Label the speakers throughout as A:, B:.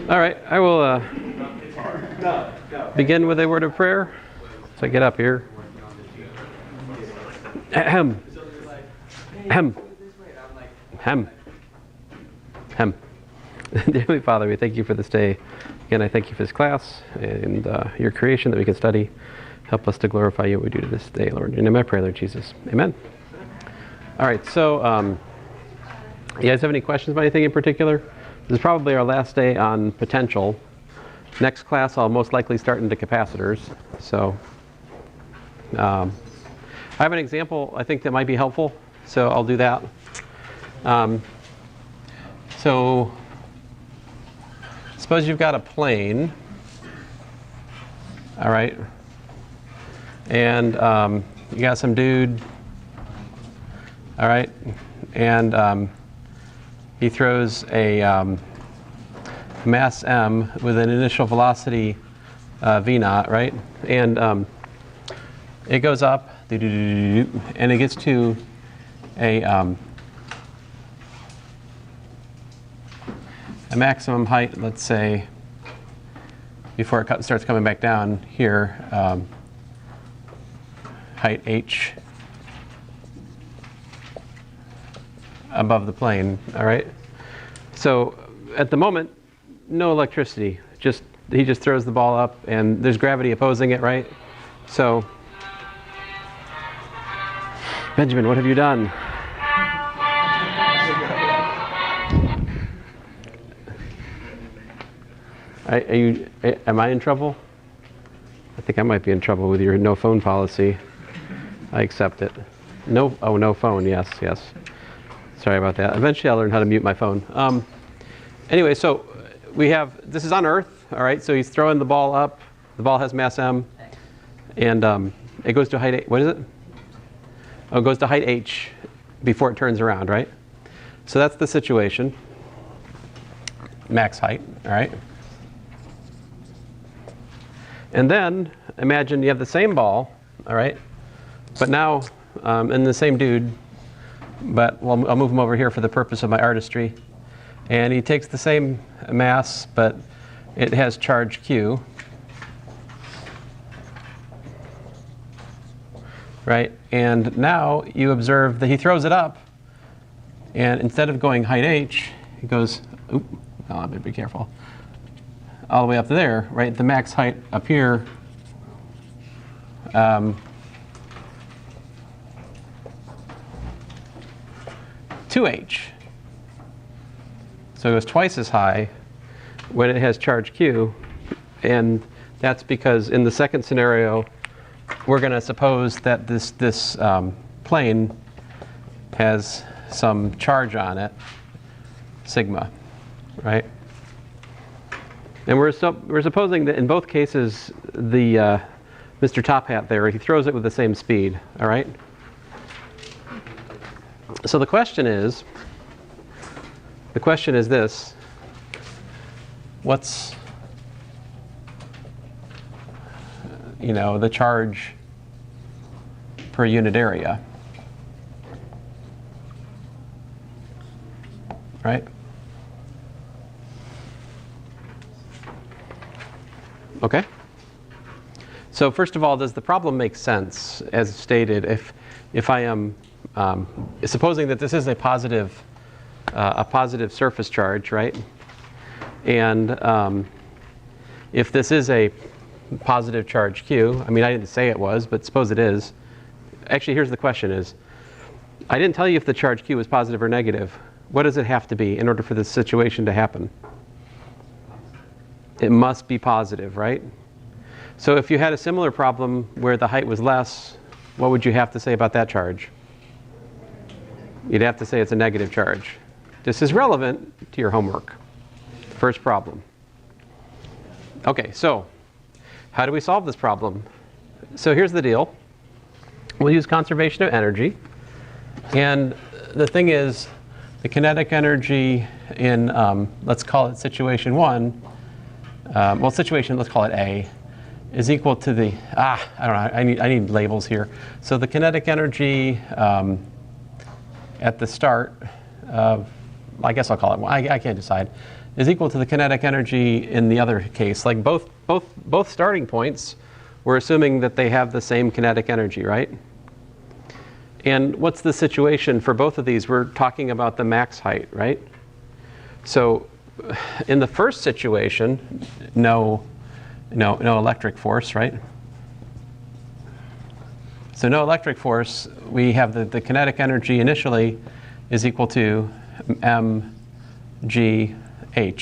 A: All right, I will begin with a word of prayer. So I get up here. Ahem. Ahem. Ahem. Ahem. Dear Heavenly Father, we thank you for this day. Again, I thank you for this class and your creation that we can study. Help us to glorify you what we do to this day, Lord. In my prayer, Lord Jesus. Amen. All right, so you guys have any questions about anything in particular? This is probably our last day on potential. Next class, I'll most likely start into capacitors. So I have an example I think that might be helpful, so I'll do that. So suppose you've got a plane, all right, and you got some dude, all right, and he throws a mass m with an initial velocity v naught, right? And it goes up, and it gets to a maximum height, let's say, before it starts coming back down here, height h above the plane, all right? So at the moment, no electricity, he just throws the ball up and there's gravity opposing it, right? So, Benjamin, what have you done? Am I in trouble? I think I might be in trouble with your no phone policy. I accept it. No phone, yes. Sorry about that. Eventually I'll learn how to mute my phone. Anyway, so this is on Earth, all right? So he's throwing the ball up. The ball has mass m. And it goes to height h. What is it? Oh, it goes to height h before it turns around, right? So that's the situation. Max height, all right? And then imagine you have the same ball, all right? But now, and the same dude, but I'll move him over here for the purpose of my artistry. And he takes the same mass, but it has charge q, right? And now you observe that he throws it up, and instead of going height h, it goes, I better be careful, all the way up to there, right? The max height up here, 2h. So it goes twice as high when it has charge q, and that's because in the second scenario, we're going to suppose that this plane has some charge on it, sigma, right? And we're supposing that in both cases, the Mr. Top Hat there, he throws it with the same speed, all right? So the question is this: what's the charge per unit area, right? Okay. So first of all, does the problem make sense as stated if I am supposing that this is a positive surface charge, right? And if this is a positive charge q, I mean, I didn't say it was, but suppose it is. Actually, here's the question is, I didn't tell you if the charge q was positive or negative. What does it have to be in order for this situation to happen? It must be positive, right? So if you had a similar problem where the height was less, what would you have to say about that charge? You'd have to say it's a negative charge. This is relevant to your homework. First problem. Okay, so how do we solve this problem? So here's the deal. We'll use conservation of energy. And the thing is, the kinetic energy in, let's call it situation 1, let's call it A, is equal to the, I don't know, I need labels here. So the kinetic energy at the start of, I guess I'll call it, I can't decide, is equal to the kinetic energy in the other case. Like both starting points, we're assuming that they have the same kinetic energy, right? And what's the situation for both of these? We're talking about the max height, right? So in the first situation, no electric force, right? So no electric force, we have the kinetic energy initially is equal to mgh,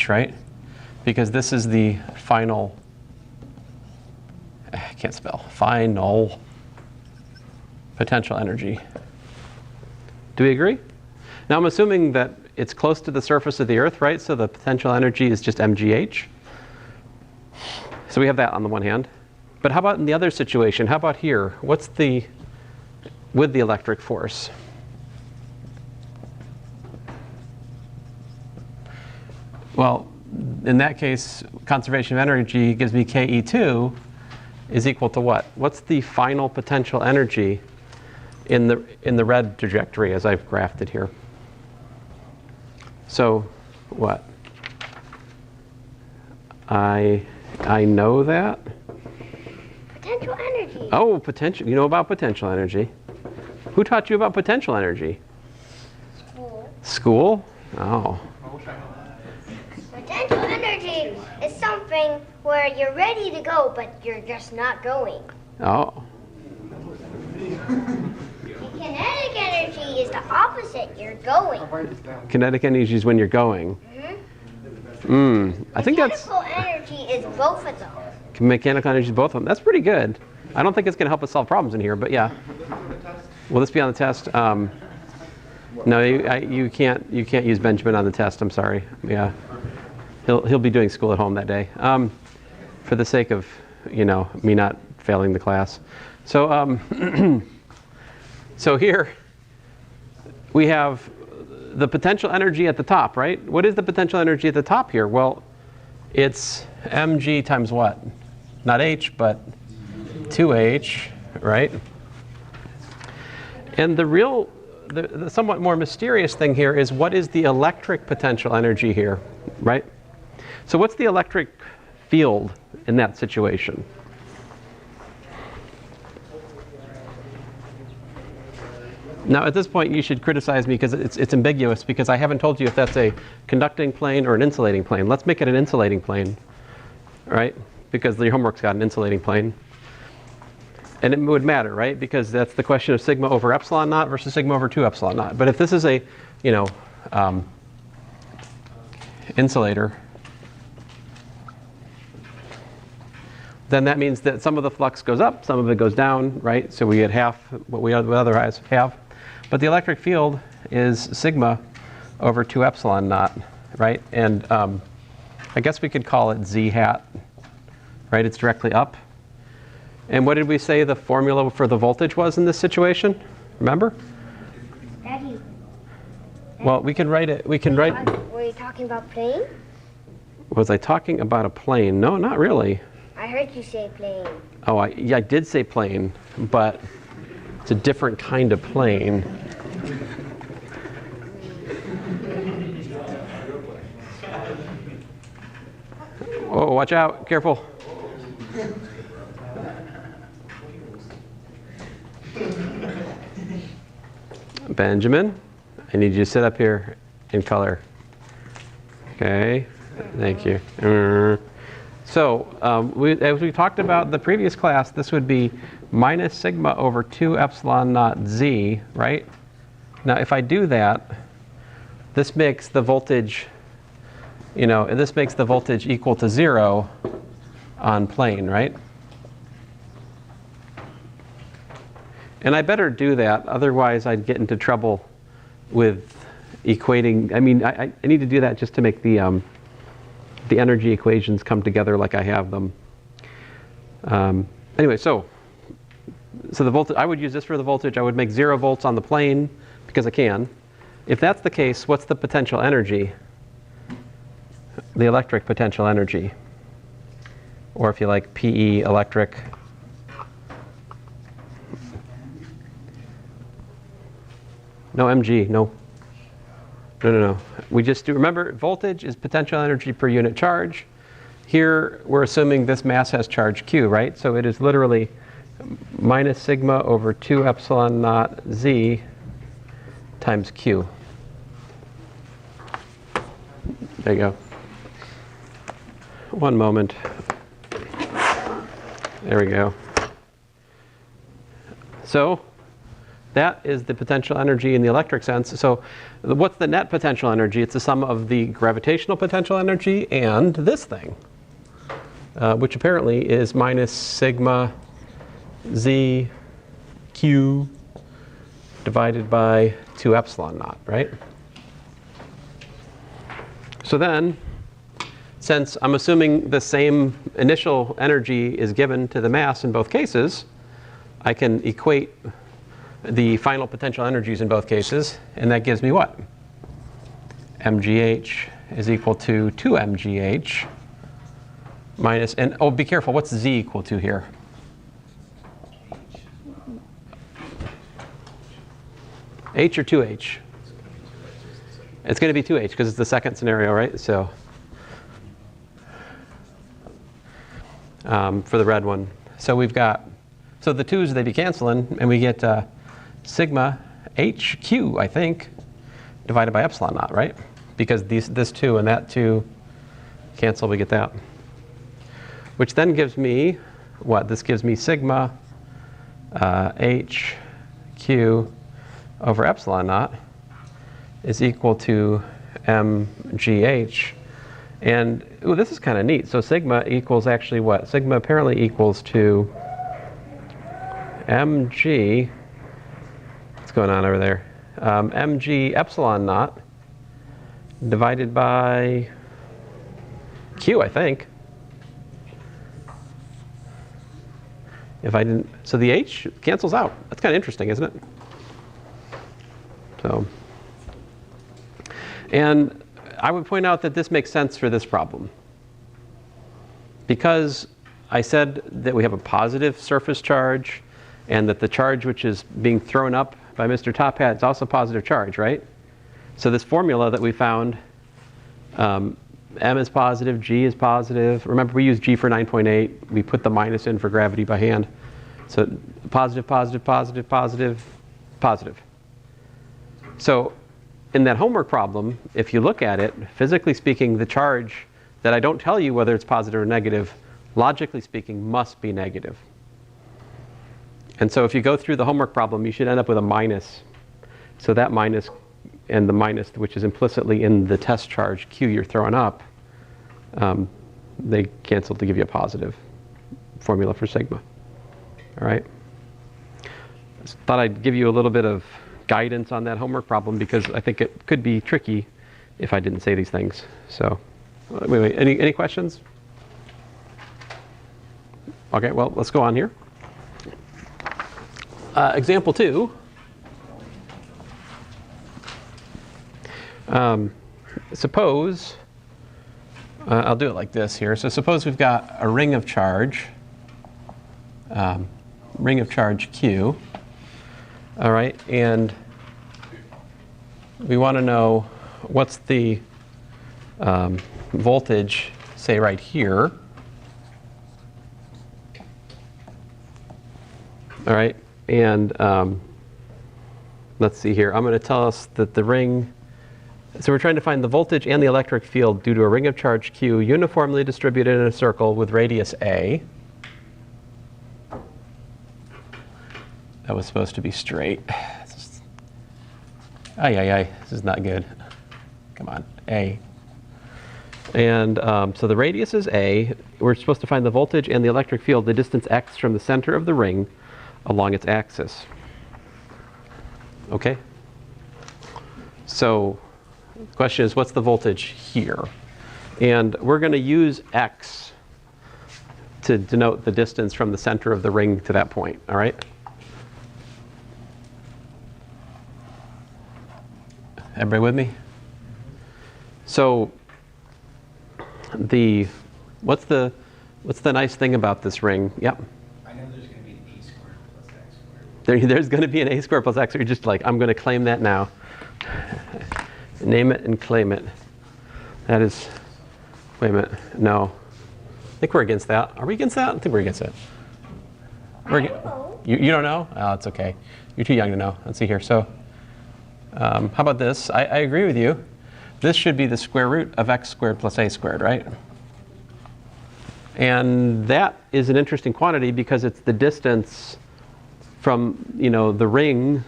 A: right? Because this is the final, I can't spell, final potential energy. Do we agree? Now I'm assuming that it's close to the surface of the Earth, right? So the potential energy is just mgh. So we have that on the one hand. But how about in the other situation? How about here? What's with the electric force? Well, in that case, conservation of energy gives me KE2 is equal to what? What's the final potential energy in the red trajectory as I've graphed it here? So what? I know that.
B: Potential energy.
A: Oh, potential. You know about potential energy. Who taught you about potential energy?
B: School.
A: School? Oh.
B: Potential energy is something where you're ready to go, but you're just not going.
A: Oh.
B: Kinetic energy is the opposite. You're going.
A: Kinetic energy is when you're going. I think that's...
B: Mechanical energy is both of them.
A: Mechanical energy is both of them. That's pretty good. I don't think it's going to help us solve problems in here, but yeah. Will this be on the test? No, you can't use Benjamin on the test. I'm sorry. Yeah, he'll be doing school at home that day, for the sake of me not failing the class. So so here we have the potential energy at the top, right? What is the potential energy at the top here? Well, it's mg times what? Not h, but 2h, right? And the somewhat more mysterious thing here is what is the electric potential energy here, right? So what's the electric field in that situation? Now at this point you should criticize me because it's ambiguous because I haven't told you if that's a conducting plane or an insulating plane. Let's make it an insulating plane, right? Because your homework's got an insulating plane. And it would matter, right? Because that's the question of sigma over epsilon naught versus sigma over 2 epsilon naught. But if this is a, insulator, then that means that some of the flux goes up, some of it goes down, right? So we get half what we otherwise have. But the electric field is sigma over 2 epsilon naught, right? And I guess we could call it z hat, right? It's directly up. And what did we say the formula for the voltage was in this situation? Remember?
B: Daddy.
A: Well, we can write it. We can write.
B: Were you talking about plane?
A: Was I talking about a plane? No, not really.
B: I heard you say plane.
A: Oh, I did say plane, but it's a different kind of plane. Oh, watch out! Careful. Benjamin, I need you to sit up here in color. Okay, thank you. So as we talked about in the previous class, this would be minus sigma over 2 epsilon naught z, right? Now if I do that, this makes the voltage, this makes the voltage equal to 0 on plane, right? And I better do that, otherwise I'd get into trouble with equating. I mean, I need to do that just to make the energy equations come together like I have them. Anyway, so the voltage, I would use this for the voltage. I would make 0 volts on the plane because I can. If that's the case, what's the potential energy? The electric potential energy. Or if you like, PE electric. No, mg, no. No. We just do, remember, voltage is potential energy per unit charge. Here, we're assuming this mass has charge Q, right? So it is literally minus sigma over 2 epsilon naught Z times Q. There you go. One moment. There we go. So that is the potential energy in the electric sense. So what's the net potential energy? It's the sum of the gravitational potential energy and this thing, which apparently is minus sigma Z Q divided by 2 epsilon naught, right? So then, since I'm assuming the same initial energy is given to the mass in both cases, I can equate the final potential energies in both cases, and that gives me what? mgh is equal to 2 mgh minus, and oh, be careful, what's Z equal to here? H or 2h? It's going to be 2h because it's the second scenario, right? So for the red one. So we've got, so the 2's, they be canceling, and we get sigma HQ, I think, divided by epsilon naught, right? Because this 2 and that 2 cancel, we get that. Which then gives me, what? This gives me sigma HQ over epsilon naught is equal to mgh. And ooh, this is kind of neat. So sigma equals actually what? Sigma apparently equals to mg, what's going on over there? Mg epsilon naught divided by q, I think. If I didn't, so the h cancels out. That's kind of interesting, isn't it? So, and I would point out that this makes sense for this problem. Because I said that we have a positive surface charge and that the charge which is being thrown up by Mr. Top Hat is also a positive charge, right? So this formula that we found, M is positive, G is positive. Remember, we used G for 9.8. We put the minus in for gravity by hand. So positive, positive, positive, positive, positive. So in that homework problem, if you look at it, physically speaking, the charge that I don't tell you whether it's positive or negative, logically speaking, must be negative. And so if you go through the homework problem, you should end up with a minus. So that minus and the minus, which is implicitly in the test charge Q you're throwing up, they cancel to give you a positive formula for sigma. All right? Just thought I'd give you a little bit of guidance on that homework problem because I think it could be tricky if I didn't say these things. So, wait, any questions? Okay, well, let's go on here. Example 2. Suppose, I'll do it like this here. So suppose we've got a ring of charge Q. All right, and we want to know what's the voltage, say right here. All right, and let's see here. I'm going to tell us that the ring, so we're trying to find the voltage and the electric field due to a ring of charge Q uniformly distributed in a circle with radius A. That was supposed to be straight. This is not good. Come on, A. And so the radius is A. We're supposed to find the voltage and the electric field, the distance x from the center of the ring along its axis. Okay? So the question is, what's the voltage here? And we're going to use x to denote the distance from the center of the ring to that point, all right? Everybody with me? So what's the nice thing about this ring? Yep.
C: I know there's going to be an a squared plus x squared.
A: There's going to be an a squared plus x, or you're just like, I'm going to claim that now. Name it and claim it. That is, wait a minute, no. I think we're against that. Are we against that? I think we're against it. You don't know? Oh, it's okay. You're too young to know. Let's see here. So how about this? I agree with you. This should be the square root of x squared plus a squared, right? And that is an interesting quantity because it's the distance from, the ring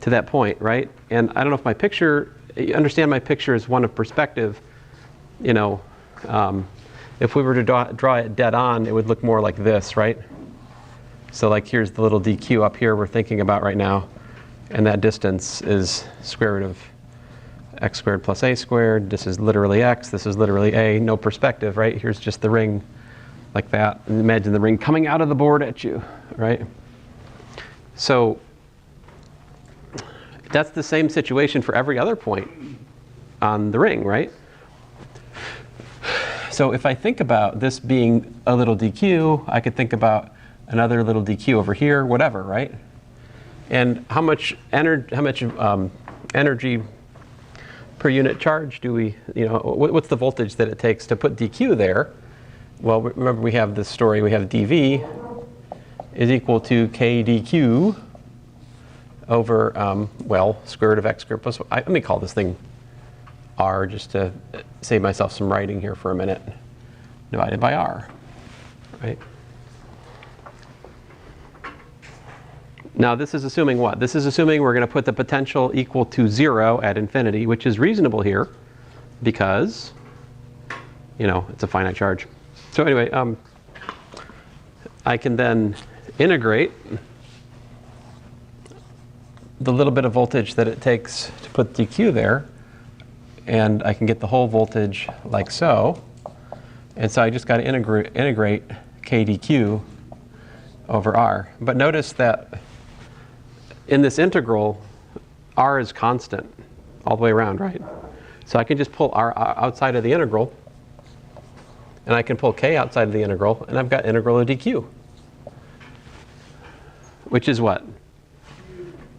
A: to that point, right? And I don't know if my picture, you understand my picture is one of perspective. If we were to draw it dead on, it would look more like this, right? So like here's the little dq up here we're thinking about right now. And that distance is square root of x squared plus a squared. This is literally x, this is literally a, no perspective, right? Here's just the ring like that. And imagine the ring coming out of the board at you, right? So that's the same situation for every other point on the ring, right? So if I think about this being a little dq, I could think about another little dq over here, whatever, right? And how much energy per unit charge do we, what's the voltage that it takes to put dq there? Well, remember we have this story, we have dv is equal to k dq over, square root of x squared plus, let me call this thing r just to save myself some writing here for a minute, divided by r, right? Now this is assuming what? This is assuming we're going to put the potential equal to 0 at infinity, which is reasonable here because, it's a finite charge. So anyway, I can then integrate the little bit of voltage that it takes to put dq there, and I can get the whole voltage like so. And so I just got to integrate k dq over r. But notice that in this integral, r is constant all the way around, right? So I can just pull r outside of the integral, and I can pull k outside of the integral, and I've got integral of dq, which is what?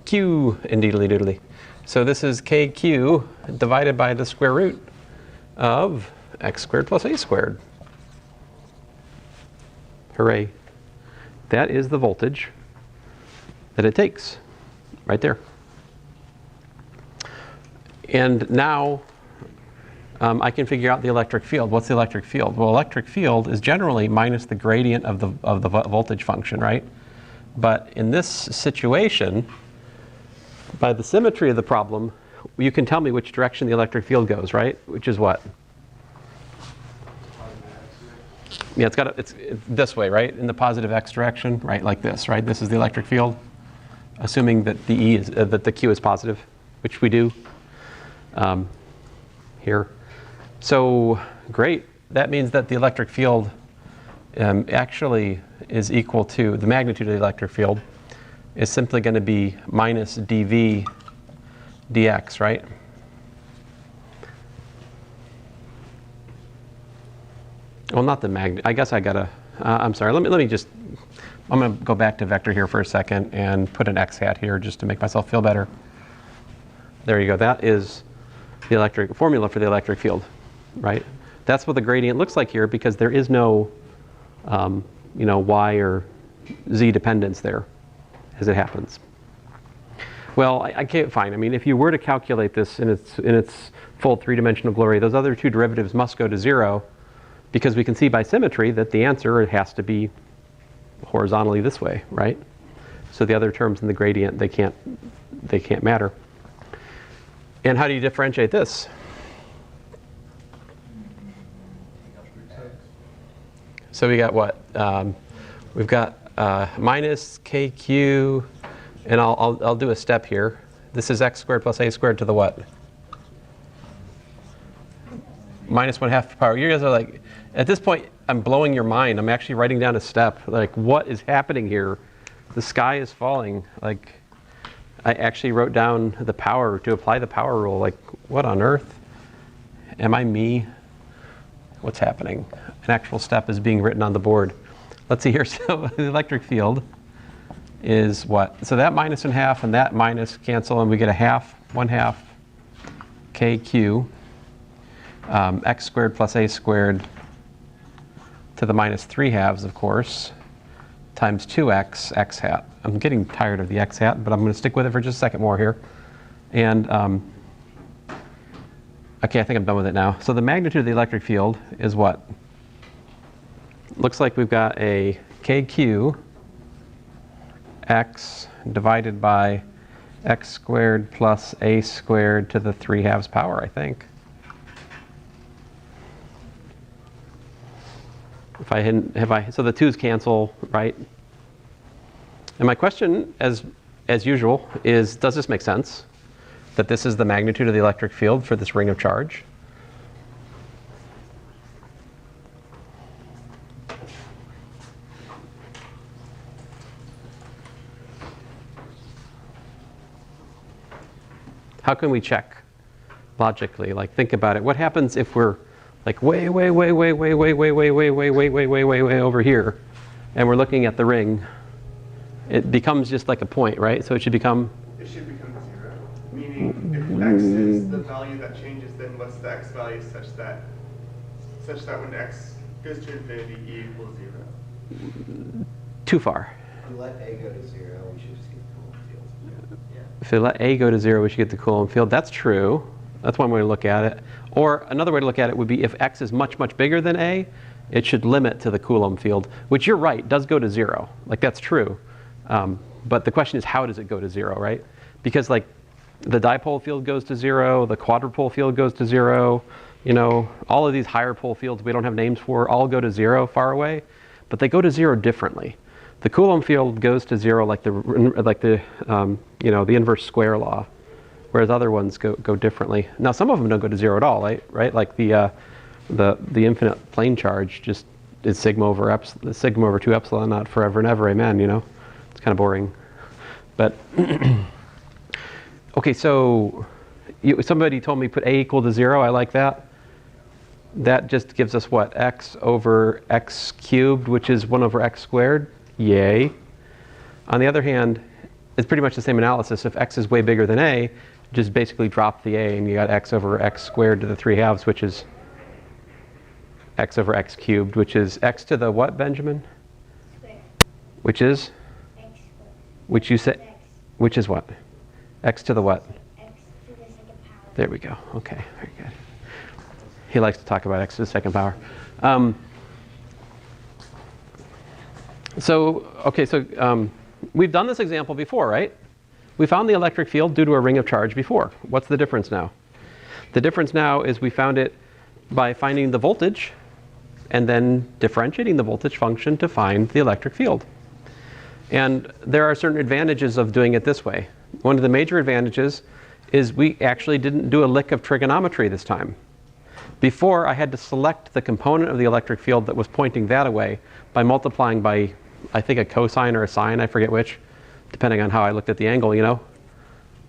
A: Q, indeedly doodly. So this is kq divided by the square root of x squared plus a squared. Hooray. That is the voltage that it takes. Right there. And now I can figure out the electric field. What's the electric field? Well, electric field is generally minus the gradient of the voltage function, right? But in this situation, by the symmetry of the problem, you can tell me which direction the electric field goes, right? Which is what? Yeah, it's this way, right? In the positive x direction, right? Like this, right? This is the electric field. Assuming that that the Q is positive, which we do here. So great. That means that the electric field actually is equal to, the magnitude of the electric field is simply going to be minus dV dx, right? Well, not the magnitude. I guess I gotta, I'm sorry, let me just, I'm going to go back to vector here for a second and put an x hat here just to make myself feel better. There you go. That is the electric formula for the electric field, right? That's what the gradient looks like here because there is no, y or z dependence there as it happens. Well, I can't find. I mean, if you were to calculate this in its full three-dimensional glory, those other two derivatives must go to 0 because we can see by symmetry that the answer has to be horizontally this way, right? So the other terms in the gradient, they can't matter. And how do you differentiate this? So we got what? We've got minus kq, and I'll do a step here. This is x squared plus a squared to the what? Minus 1/2 power. You guys are like, at this point, I'm blowing your mind. I'm actually writing down a step. Like, what is happening here? The sky is falling. Like, I actually wrote down the power to apply the power rule. Like, what on earth? Am I me? What's happening? An actual step is being written on the board. Let's see here. So the electric field is what? So that minus and half and that minus cancel, and we get a half, 1/2. kq x squared plus a squared to the minus 3 halves, of course, times 2x x hat. I'm getting tired of the x hat, but I'm going to stick with it for just a second more here. And okay, I think I'm done with it now. So the magnitude of the electric field is what? Looks like we've got a kq x divided by x squared plus a squared to the 3 halves power, I think. So the 2's cancel, right? And my question, as usual, is does this make sense? That this is the magnitude of the electric field for this ring of charge? How can we check logically? Like, think about it. What happens if we're like way over here, and we're looking at the ring? It becomes just like a point, right? So it should become.
D: It should become 0. Meaning, if x is the value that changes, then what's the x value such that when x goes to infinity, e equals 0?
A: Too far.
C: If we let a go to 0, we should just get the Coulomb field. Yeah.
A: If we let a go to 0, we should get the Coulomb field. That's true. That's one way to look at it. Or another way to look at it would be if x is much, much bigger than a, it should limit to the Coulomb field, which you're right, does go to 0. Like, that's true. But the question is, how does it go to 0, right? Because, like, the dipole field goes to 0, the quadrupole field goes to 0, you know, all of these higher pole fields we don't have names for all go to 0 far away, but they go to 0 differently. The Coulomb field goes to 0 like the you know, the inverse square law, whereas other ones go differently. Now, some of them don't go to 0 at all, right? Like the infinite plane charge just is sigma over 2 epsilon naught forever and ever, amen, you know? It's kind of boring. But, okay, so somebody told me put a equal to 0. I like that. That just gives us what? X over x cubed, which is 1 over x squared. Yay. On the other hand, it's pretty much the same analysis. If x is way bigger than a, just basically drop the a, and you got x over x squared to the 3 halves, which is x over x cubed, which is x to the what, Benjamin?
B: Square.
A: Which is?
B: X squared.
A: Which you said?
B: X.
A: Which is what? X to the what?
B: X to the second power.
A: There we go. Okay, very good. He likes to talk about x to the second power. So we've done this example before, right? We found the electric field due to a ring of charge before. What's the difference now? The difference now is we found it by finding the voltage and then differentiating the voltage function to find the electric field. And there are certain advantages of doing it this way. One of the major advantages is we actually didn't do a lick of trigonometry this time. Before, I had to select the component of the electric field that was pointing that way by multiplying by, I think, a cosine or a sine, I forget which, depending on how I looked at the angle, you know.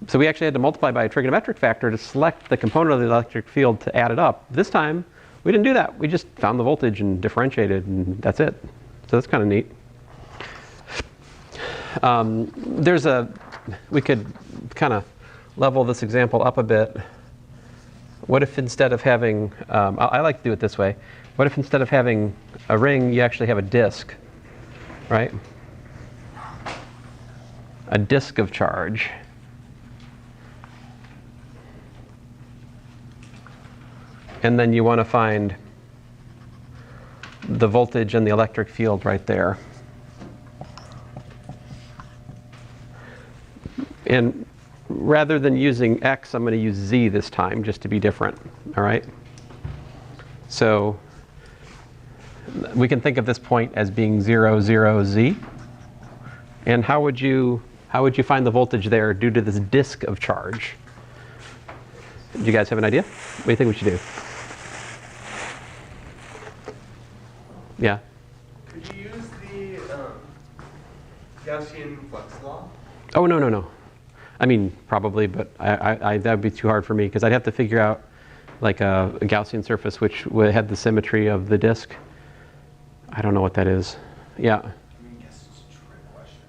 A: So we actually had to multiply by a trigonometric factor to select the component of the electric field to add it up. This time, we didn't do that. We just found the voltage and differentiated, and that's it. So that's kind of neat. We could kind of level this example up a bit. What if instead of having, I like to do it this way. What if instead of having a ring, you actually have a disk, right? A disk of charge. And then you want to find the voltage and the electric field right there. And rather than using x, I'm going to use z this time just to be different, all right? So we can think of this point as being 0, 0, z. And how would you find the voltage there due to this disk of charge? Do you guys have an idea? What do you think we should do? Yeah?
D: Could you use the Gaussian flux law?
A: Oh, no. I mean, probably, but that would be too hard for me because I'd have to figure out like a Gaussian surface which had the symmetry of the disk. I don't know what that is. Yeah.
C: I mean, I guess it's a trick question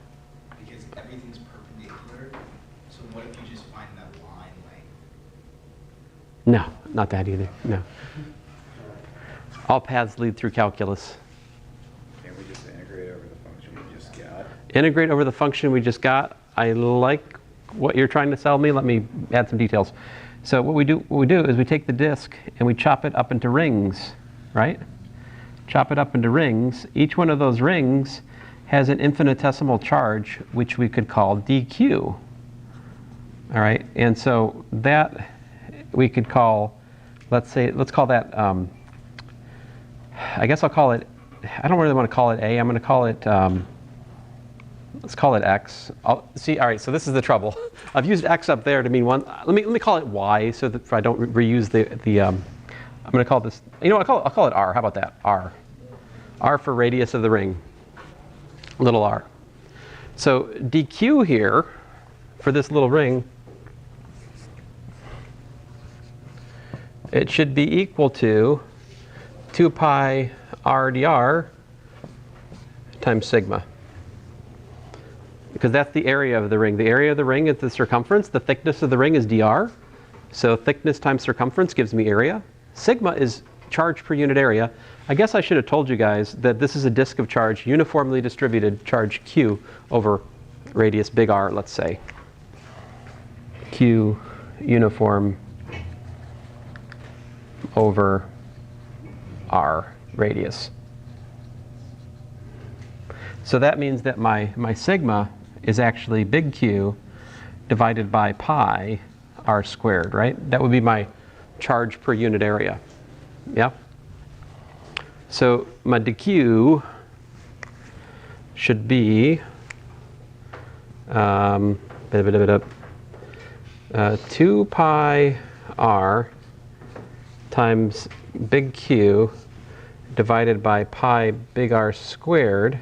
C: because everything's perpendicular. So what if you just find that line, like
A: No, not that either. No. All paths lead through calculus.
C: Can't we just integrate over the function we just got?
A: Integrate over the function we just got. I like what you're trying to sell me. Let me add some details. So what we do is we take the disk and we chop it up into rings, right? Chop it up into rings. Each one of those rings has an infinitesimal charge, which we could call dq. All right, and so that we could call, let's call that, I guess I'll call it, I don't really want to call it A, I'm going to call it, let's call it X. All right, so this is the trouble. I've used X up there to mean one. Let me call it Y so that I don't reuse I'm going to call this, you know what, I'll call it R. How about that? R. R for radius of the ring, little r. So dq here for this little ring, it should be equal to 2 pi r dr times sigma. Because that's the area of the ring. The area of the ring is the circumference. The thickness of the ring is dr. So thickness times circumference gives me area. Sigma is charge per unit area. I guess I should have told you guys that this is a disk of charge, uniformly distributed charge q over radius big R, let's say. Q uniform over R radius. So that means that my sigma is actually big Q divided by pi R squared, right? That would be my charge per unit area. Yeah? So my dq should be 2 pi r times big Q divided by pi big R squared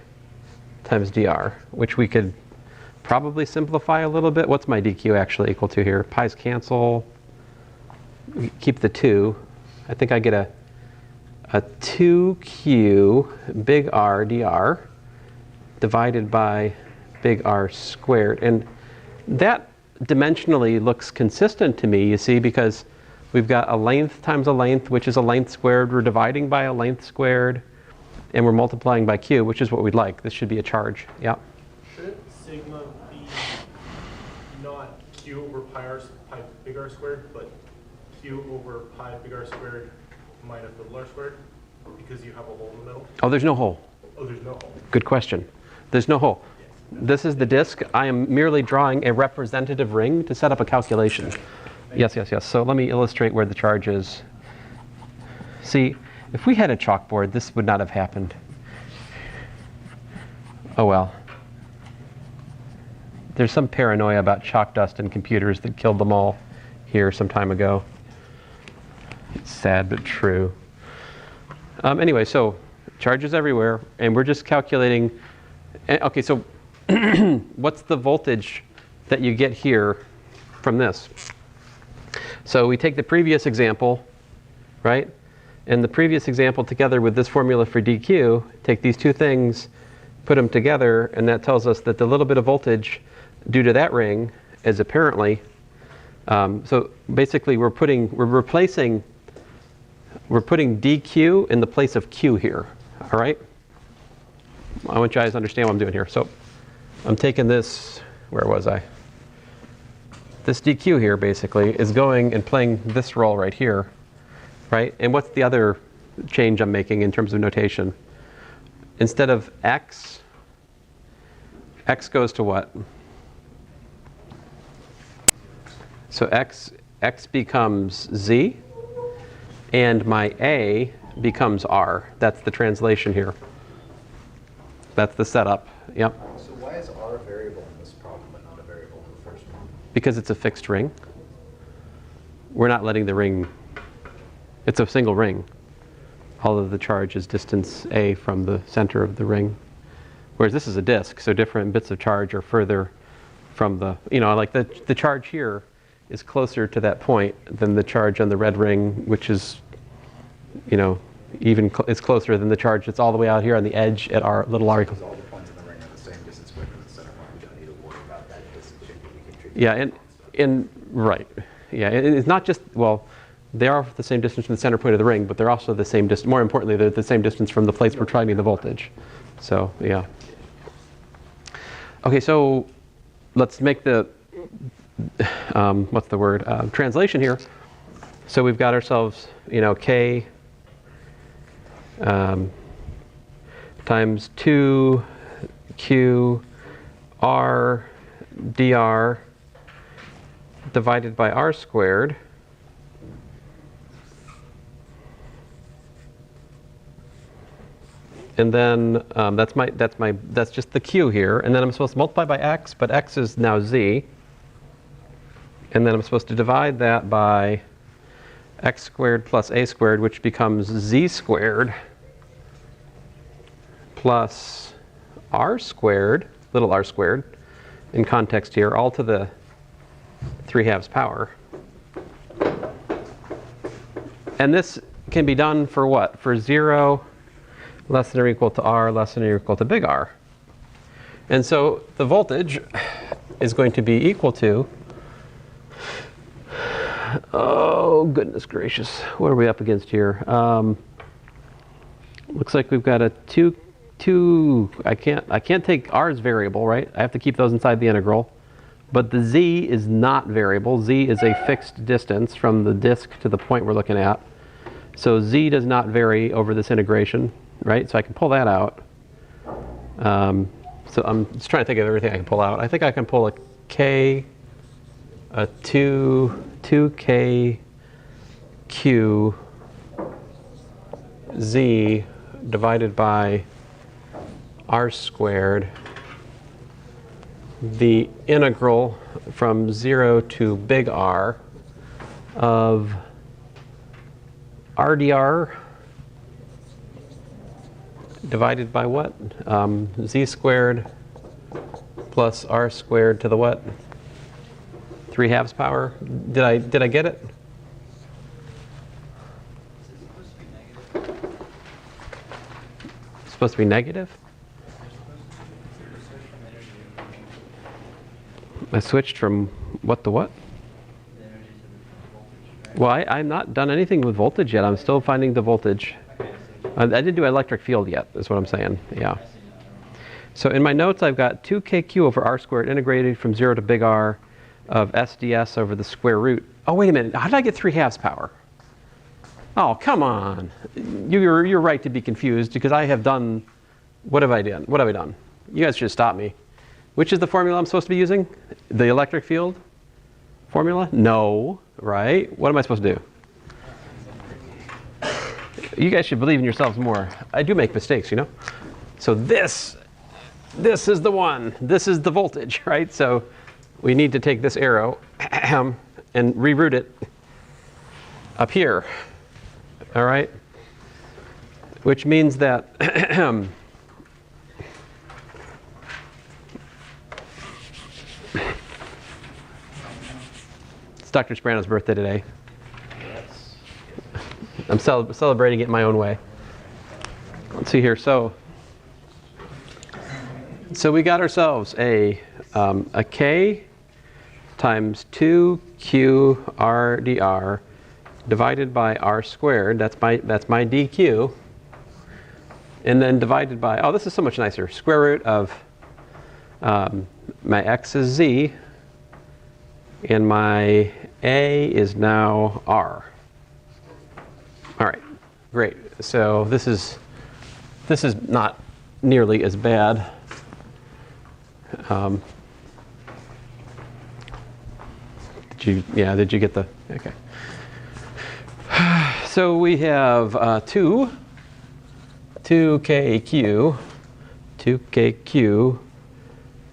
A: times dr, which we could probably simplify a little bit. What's my dq actually equal to here? Pi's cancel. We keep the 2. I think I get a 2q big R dr divided by big R squared. And that dimensionally looks consistent to me, you see, because we've got a length times a length, which is a length squared. We're dividing by a length squared, and we're multiplying by q, which is what we'd like. This should be a charge. Yeah.
E: Shouldn't sigma be not q over pi big R squared, but q over pi big R squared minus little r squared, because you have a hole in the middle?
A: Oh, there's no hole.
E: Oh, there's no hole.
A: Good question. There's no hole. This is the disk. I am merely drawing a representative ring to set up a calculation. Yes. So let me illustrate where the charge is. See, if we had a chalkboard, this would not have happened. Oh well. There's some paranoia about chalk dust in computers that killed them all here some time ago. It's sad but true. Anyway, so charges everywhere, and we're just calculating. Okay, so what's the voltage that you get here from this? So we take the previous example, right? And the previous example together with this formula for dq, take these two things, put them together, and that tells us that the little bit of voltage due to that ring is apparently, so basically we're putting dq in the place of q here, all right? I want you guys to understand what I'm doing here. So I'm taking this, where was I? This dq here basically is going and playing this role right here, right? And what's the other change I'm making in terms of notation? Instead of x goes to what? So x becomes z, and my a becomes r. That's the translation here. That's the setup. Yep.
C: So why is R a variable in this problem but not a variable in the first one?
A: Because it's a fixed ring. We're not letting the ring, it's a single ring. All of the charge is distance a from the center of the ring. Whereas this is a disk, so different bits of charge are further from the, like the charge here is closer to that point than the charge on the red ring, which is, it's closer than the charge that's all the way out here on the edge at our little r equals.
C: All the points in the ring are the same distance away from the center point. We don't need to worry about that distance change. We can treat
A: Yeah, and right. Yeah, it's not just, well, They are the same distance from the center point of the ring, but they're also the same distance. More importantly, they're the same distance from the place we're trying the voltage. So, yeah. Okay, so let's make the, what's the word, translation here. So we've got ourselves, K times 2Q R dr divided by R squared. And then that's just the Q here. And then I'm supposed to multiply by X, but X is now Z. And then I'm supposed to divide that by X squared plus A squared, which becomes Z squared plus R squared, little r squared, in context here, all to the 3/2 power. And this can be done for what? For 0 less than or equal to R less than or equal to big R. And so the voltage is going to be equal to, oh goodness gracious, what are we up against here? Looks like we've got a I can't take R's variable, right? I have to keep those inside the integral. But the Z is not variable. Z is a fixed distance from the disk to the point we're looking at. So Z does not vary over this integration, right? So I can pull that out. So I'm just trying to think of everything I can pull out. I think I can pull a K, a 2K Q Z divided by R squared, the integral from 0 to big R of R dr divided by what? Z squared plus R squared to the what? 3/2 power. Did I get it? It's supposed to be negative? I switched from what to what? Well, I'm not done anything with voltage yet. I'm still finding the voltage. I didn't do electric field yet, is what I'm saying. Yeah. So in my notes, I've got 2kq over r squared integrated from 0 to big R of SDS over the square root. Oh, wait a minute. How did I get 3/2 power? Oh, come on. You're right to be confused because I have done, what have I done? What have I done? You guys should stop me. Which is the formula I'm supposed to be using? The electric field formula? No, right? What am I supposed to do? You guys should believe in yourselves more. I do make mistakes, you know? So this is the one. This is the voltage, right? So we need to take this arrow and reroute it up here, all right? Which means that it's Dr. Sprano's birthday today. I'm celebrating it in my own way. Let's see here. So we got ourselves a K times 2Q R dr divided by R squared. That's my dq. And then divided by, oh, this is so much nicer. Square root of my x is z, and my a is now r. All right, great. So this is not nearly as bad. Did you get the, okay. So we have 2kq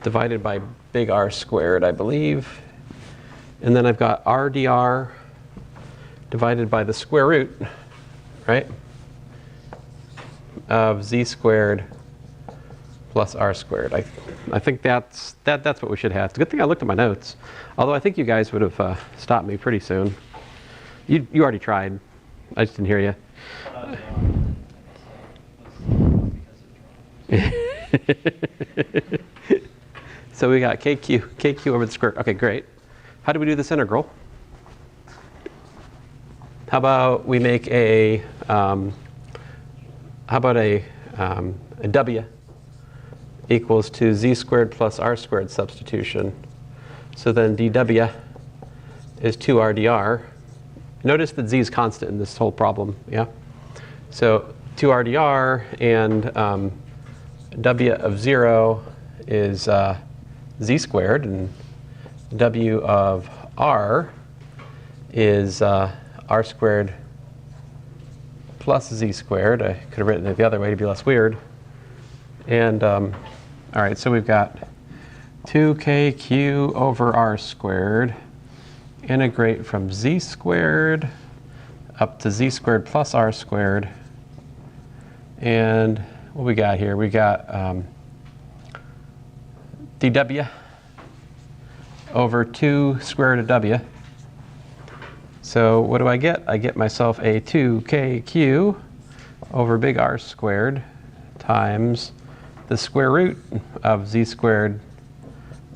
A: divided by big R squared, I believe. And then I've got R dr divided by the square root, right, of z squared plus r squared. I think that's what we should have. It's a good thing I looked at my notes. Although I think you guys would have stopped me pretty soon. You already tried. I just didn't hear you. So we got kq over the square. Okay, great. How do we do this integral? How about we make a W equals to z squared plus r squared substitution. So then dW is 2r dr. Notice that z is constant in this whole problem, yeah? So 2r dr, and W of 0 is z squared, and W of r is r squared plus z squared. I could have written it the other way to be less weird. And all right, so we've got 2kq over r squared, integrate from z squared up to z squared plus r squared. And what we got here? We got dw over 2 square root of w. So what do I get? I get myself a 2kq over big R squared times the square root of z squared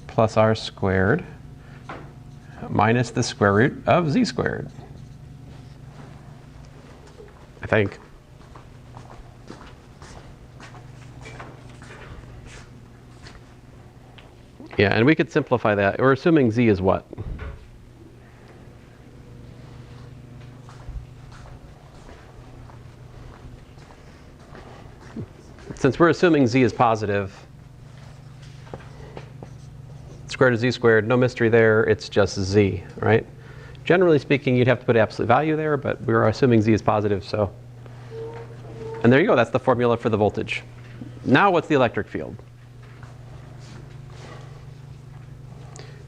A: plus r squared minus the square root of z squared, I think. Yeah, and we could simplify that. We're assuming z is what? Since we're assuming z is positive, square root of z squared, no mystery there, it's just z, right? Generally speaking, you'd have to put absolute value there, but we're assuming z is positive, so. And there you go, that's the formula for the voltage. Now what's the electric field?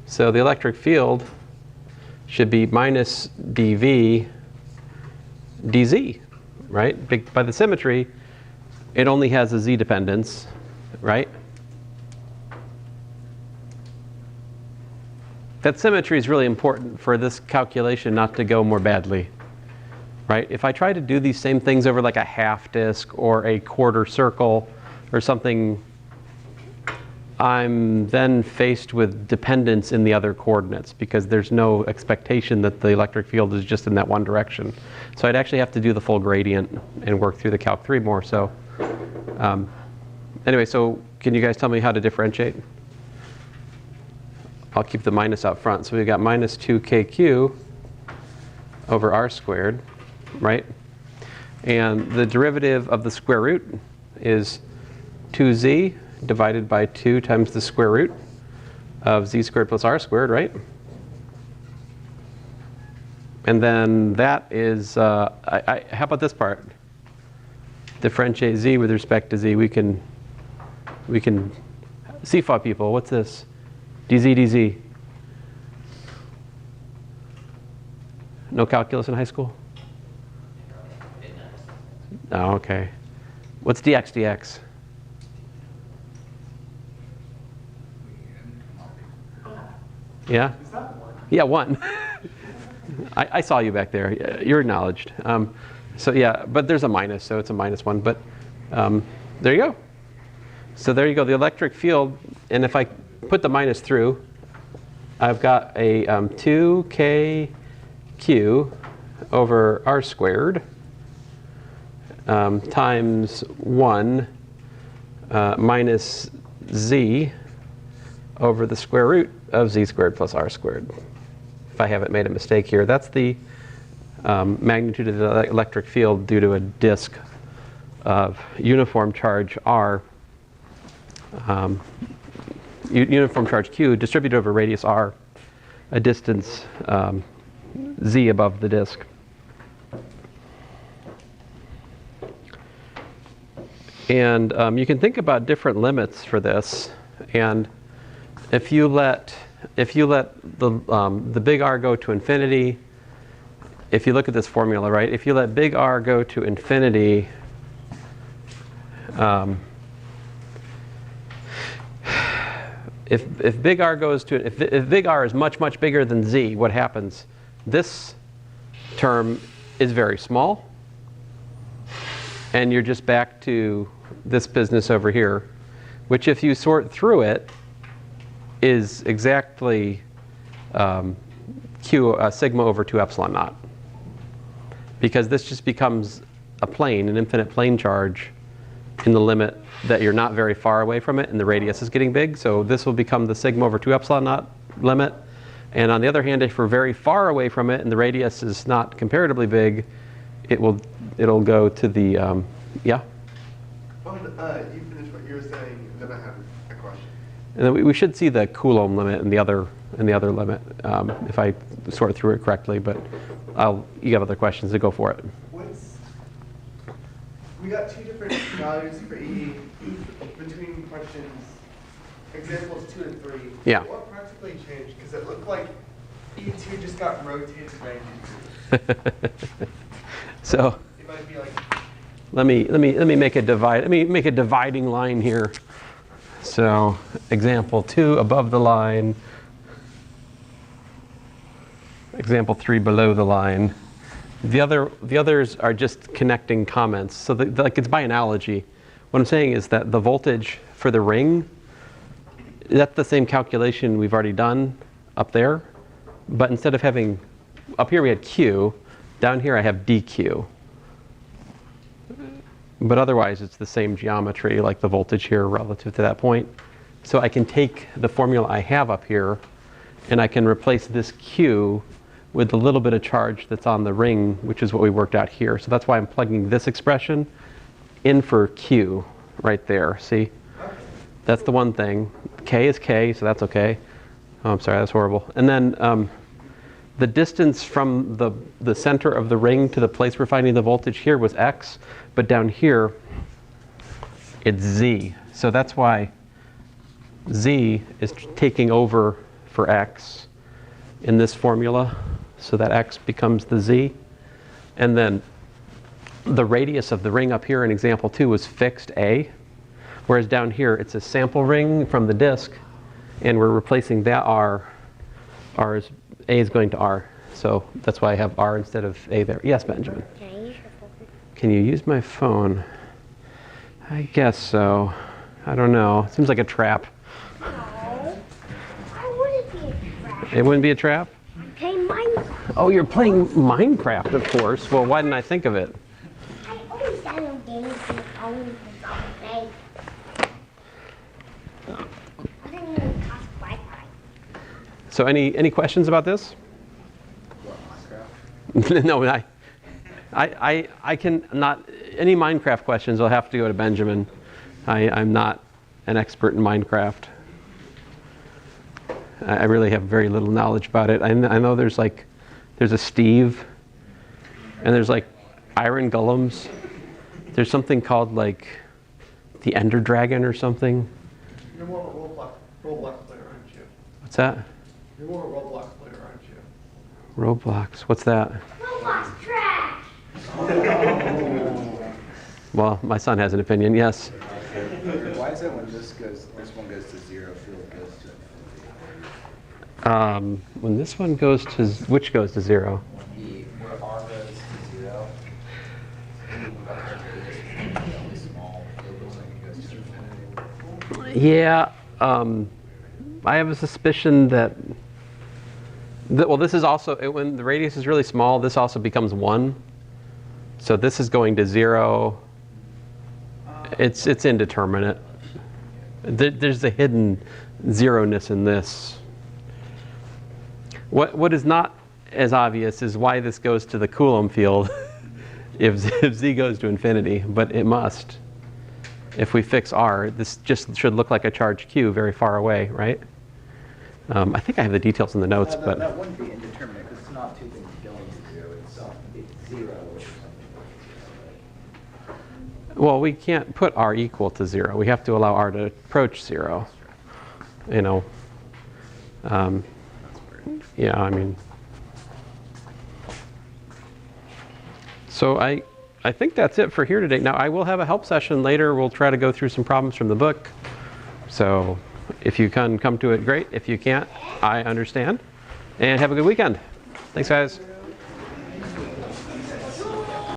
A: So the electric field should be minus dV dz, right? By the symmetry, it only has a z dependence, right? That symmetry is really important for this calculation not to go more badly, right? If I try to do these same things over like a half disk or a quarter circle or something, I'm then faced with dependence in the other coordinates because there's no expectation that the electric field is just in that one direction. So I'd actually have to do the full gradient and work through the Calc 3 more. So anyway, so can you guys tell me how to differentiate? I'll keep the minus out front. So we've got minus 2kq over r squared, right? And the derivative of the square root is 2z divided by 2 times the square root of z squared plus r squared, right? And then that is, how about this part? Differentiate z with respect to z. We can CFA people, what's this? dz dz. No calculus in high school? Oh, okay. What's dx dx? Yeah? Yeah, 1. I saw you back there. You're acknowledged. So yeah, but there's a minus, so it's a minus 1. But there you go. So there you go, the electric field. And if I put the minus through, I've got a 2kq over r squared times 1 minus z over the square root of z squared plus r squared. If I haven't made a mistake here, that's the magnitude of the electric field due to a disk of uniform charge r, uniform charge q distributed over radius r, a distance z above the disk. And you can think about different limits for this. And if you let the big R go to infinity, if you look at this formula, right? If you let big R go to infinity, if big R goes to if big R is much bigger than z, what happens? This term is very small, and you're just back to this business over here, which if you sort through it is exactly sigma over 2 epsilon naught. because this just becomes a plane, an infinite plane charge in the limit that you're not very far away from it and the radius is getting big. So this will become the sigma over 2 epsilon naught limit. And on the other hand, if we're very far away from it and the radius is not comparatively big, it'll go to the, yeah?
D: Oh, you finished what you were saying, then I have a question.
A: And then we should see the Coulomb limit in the other limit, if I sort through it correctly, but you have other questions, so go for it.
D: We got two different values for E between questions, examples 2 and 3.
A: Yeah.
D: What practically changed? Because it looked like E2 just got rotated 90 degrees.
A: So
D: It might be like,
A: let me make a divide. Let me make a dividing line here. So example 2 above the line, example 3 below the line. The others are just connecting comments. So like it's by analogy. What I'm saying is that the voltage for the ring, that's the same calculation we've already done up there. But instead of having, up here we had Q, down here I have dQ. But otherwise it's the same geometry, like the voltage here relative to that point. So I can take the formula I have up here and I can replace this Q with the little bit of charge that's on the ring, which is what we worked out here. So that's why I'm plugging this expression in for Q right there, see? That's the one thing. K is K, so that's okay. Oh, I'm sorry, that's horrible. And then the distance from the center of the ring to the place we're finding the voltage here was X, but down here it's Z. So that's why Z is taking over for X in this formula. So that X becomes the Z. And then the radius of the ring up here in example 2 was fixed A, whereas down here it's a sample ring from the disk, and we're replacing that R. A is going to R. So that's why I have R instead of A there. Yes, Benjamin?
B: Can I use your phone?
A: Can you use my phone? I guess so. I don't know. It seems like a trap.
B: No. Why would it be a trap?
A: It wouldn't be a trap?
B: Okay, Minecraft.
A: Oh, you're playing Minecraft, of course. Well, why didn't I think of it?
B: I always download games on the phone because I'm fake. I didn't even cost Wi-Fi.
A: So any questions about this? No, I can not, any Minecraft questions will have to go to Benjamin. I'm not an expert in Minecraft. I really have very little knowledge about it. I know there's a Steve, and there's like iron golems. There's something called like the Ender Dragon or something.
D: you're more of a Roblox player, aren't you?
A: What's that?
D: You're more of a Roblox player, aren't you?
A: Roblox. What's that?
B: Roblox trash!
A: Well, my son has an opinion, yes.
C: Why is it when this one goes to 0, field goes to infinity?
A: When this one goes to, which goes to 0?
C: Where R goes to 0, really small, field looks like it goes to infinity.
A: Yeah, I have a suspicion that, well, this is also, when the radius is really small, this also becomes 1. So this is going to 0. It's indeterminate. There's a hidden zeroness in this. What is not as obvious is why this goes to the Coulomb field if Z goes to infinity, but it must. If we fix R, this just should look like a charge Q very far away, right? I think I have the details in the notes, but
C: That wouldn't be indeterminate because it's not two things going to 0. It's 0 or something.
A: well, we can't put R equal to 0. We have to allow R to approach 0. You know. Yeah, I mean. So I think that's it for here today. Now, I will have a help session later. We'll try to go through some problems from the book. So if you can come to it, great. If you can't, I understand. And have a good weekend. Thanks, guys.